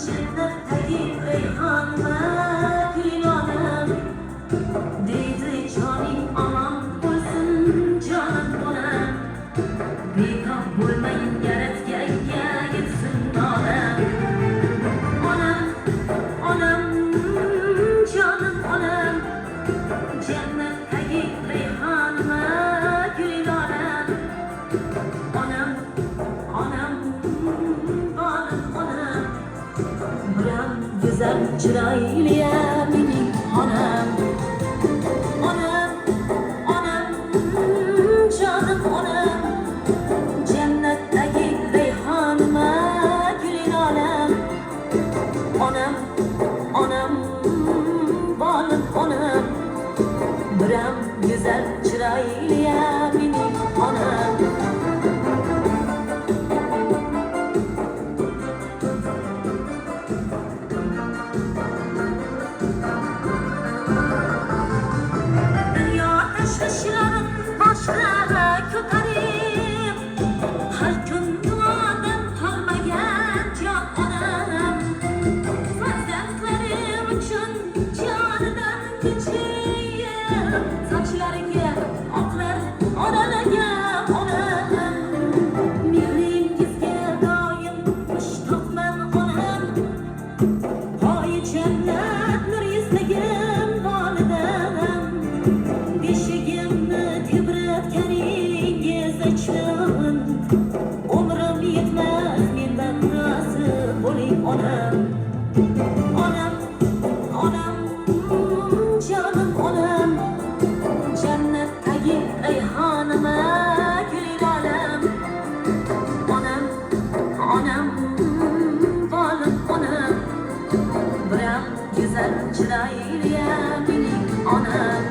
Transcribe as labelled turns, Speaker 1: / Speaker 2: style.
Speaker 1: Cennetdagi rayhonma gulin onam, deydi joning omon bo'lsin jonim onam. Betob bo'lmayin yaratganga yetsin nolam. Onam, onam, jonim onam, jannatdagi rayhonma gulin onam. Onam, onam, bolam onam, biram go'zal chiroyli mening onam. Onam, onam, jonim onam, jannatdagi rayhonma gulin onam. Onam, onam, bolam onam, biram go'zal chiroyli mening onam. Dunyo tashvishlarin boshqa ko'tarib, har kun duodan qolmagan jon onam. Farzandlarim uchun jonidan kechib, sochlariga oqlar oralagan onam. Mehringizga doim mushtoqman onam. Hoy jannat nur yuzligim volidam, beshigimni tebratganingiz uchun umrim yetmas mendan rozi bo'ling onam. Onam, onam, jonim onam, jannatdagi rayhonma gulin onam. Onam, onam, bolam onam, biram go'zal chiroyli mening onam.